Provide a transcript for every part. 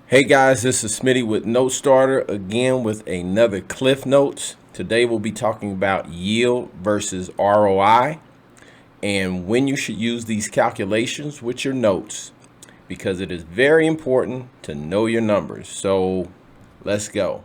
Hey guys, this is Smitty with Note Starter again with another Cliff Notes. Today we'll be talking about yield versus ROI and when you should use these calculations with your notes because it is very important to know your numbers. So let's go.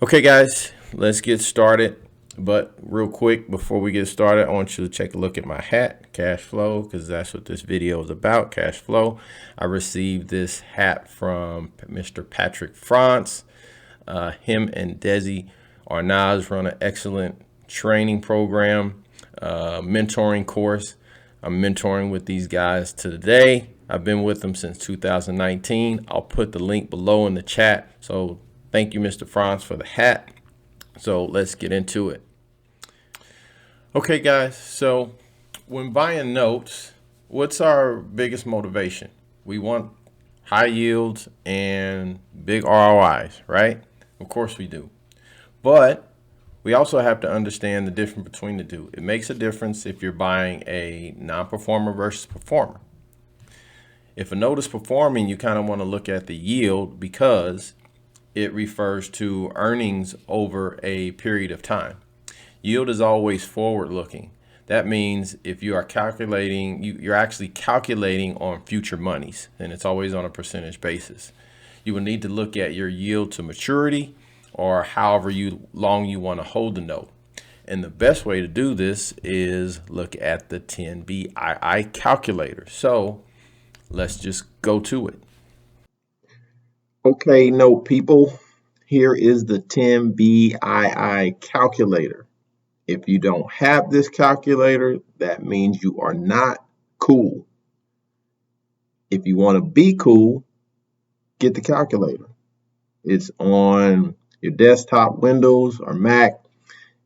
Okay guys, let's get started. But real quick, before we get started, I want you to take a look at my hat, cash flow, because that's what this video is about, cash flow. I received this hat from Mr. Patrick France. Him and Desi Arnaz run an excellent training program, mentoring course. I'm mentoring with these guys today. I've been with them since 2019. I'll put the link below in the chat. So thank you, Mr. France, for the hat. So let's get into it. Okay, guys, so when buying notes, what's our biggest motivation? We want high yields and big ROIs, right? Of course we do. But we also have to understand the difference between the two. It makes a difference if you're buying a non-performer versus performer. If a note is performing, you kind of want to look at the yield because it refers to earnings over a period of time. Yield is always forward looking. That means if you are calculating, you're actually calculating on future monies, and it's always on a percentage basis. You will need to look at your yield to maturity or however long you want to hold the note. And the best way to do this is look at the 10BII calculator. So let's just go to it. Okay, note people, here is the 10BII calculator. If you don't have this calculator, that means you are not cool. If you want to be cool, get the calculator. It's on your desktop, Windows or Mac.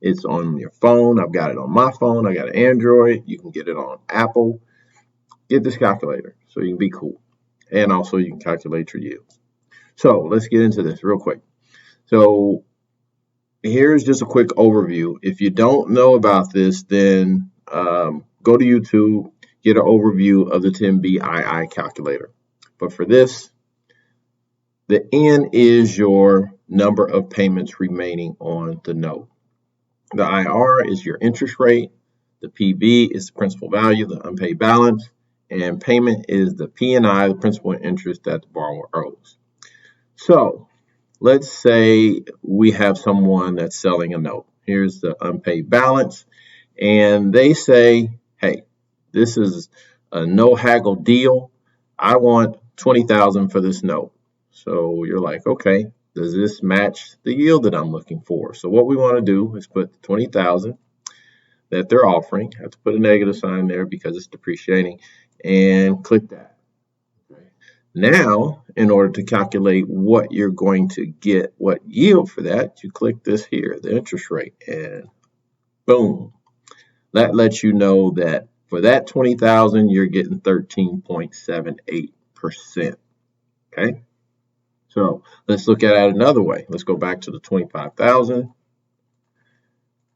It's on your phone. I've got it on my phone. I got an Android. You can get it on Apple. Get this calculator so you can be cool. And also you can calculate your yield. So let's get into this real quick. So here's just a quick overview. If you don't know about this, then go to YouTube, get an overview of the 10BII calculator. But for this, the N is your number of payments remaining on the note. The IR is your interest rate. The PV is the principal value, the unpaid balance. And payment is the P&I, the principal and interest that the borrower owes. So let's say we have someone that's selling a note. Here's the unpaid balance. And they say, hey, this is a no haggle deal. I want $20,000 for this note. So you're like, okay, does this match the yield that I'm looking for? So what we want to do is put the $20,000 that they're offering. I have to put a negative sign there because it's depreciating, and click that. Now, in order to calculate what you're going to get, what yield for that, you click this here, the interest rate, and boom. That lets you know that for that $20,000, you're getting 13.78%. Okay? So let's look at it another way. Let's go back to the 25,000.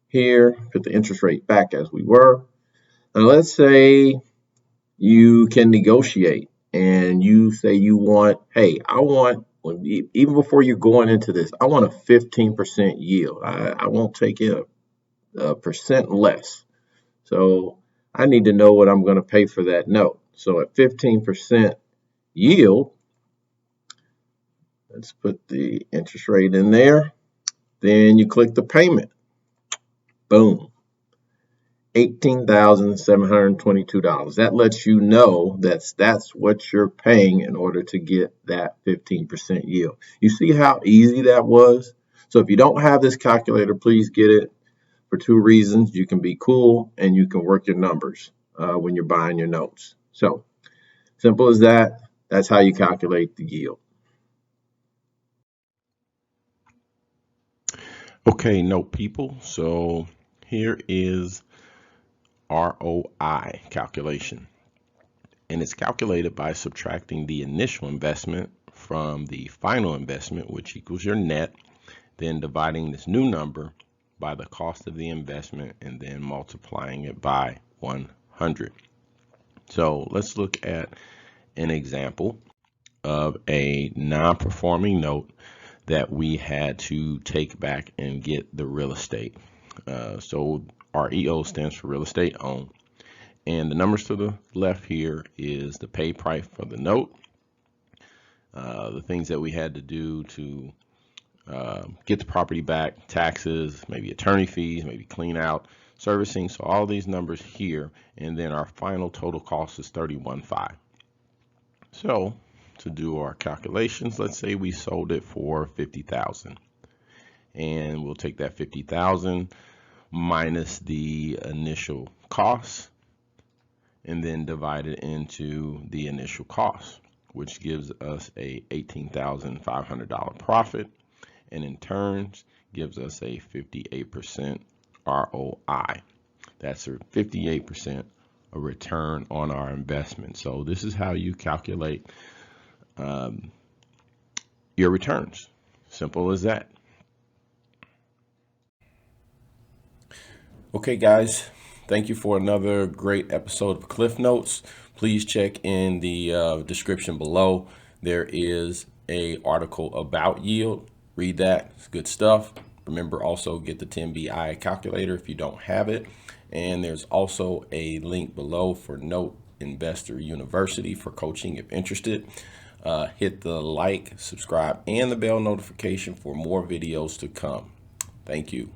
Here, put the interest rate back as we were. Now let's say you can negotiate. And you say you want, hey, I want, even before you're going into this, I want a 15% yield. I won't take it a percent less. So I need to know what I'm going to pay for that note. So at 15% yield, let's put the interest rate in there. Then you click the payment. Boom. $18,722. That lets you know that's what you're paying in order to get that 15% yield. You see how easy that was? So if you don't have this calculator, please get it for two reasons. You can be cool and you can work your numbers when you're buying your notes. So simple as that. That's how you calculate the yield. Okay, note people. So here is ROI calculation, and it's calculated by subtracting the initial investment from the final investment, which equals your net, then dividing this new number by the cost of the investment and then multiplying it by 100. 100. So let's look at an example of a non-performing note that we had to take back and get the real estate. So REO stands for real estate owned. And the numbers to the left here is the pay price for the note, the things that we had to do to get the property back, taxes, maybe attorney fees, maybe clean out, servicing. So all these numbers here, and then our final total cost is $31,500. So to do our calculations, let's say we sold it for $50,000, and we'll take that $50,000 minus the initial cost and then divide it into the initial cost, which gives us a $18,500 profit, and in turn gives us a 58% ROI. That's a 58% a return on our investment. So this is how you calculate your returns. Simple as that. Okay, guys, thank you for another great episode of Cliff Notes. Please check in the description below. There is a article about yield. Read that. It's good stuff. Remember, also get the 10BI calculator if you don't have it. And there's also a link below for Note Investor University for coaching if interested. Hit the like, subscribe, and the bell notification for more videos to come. Thank you.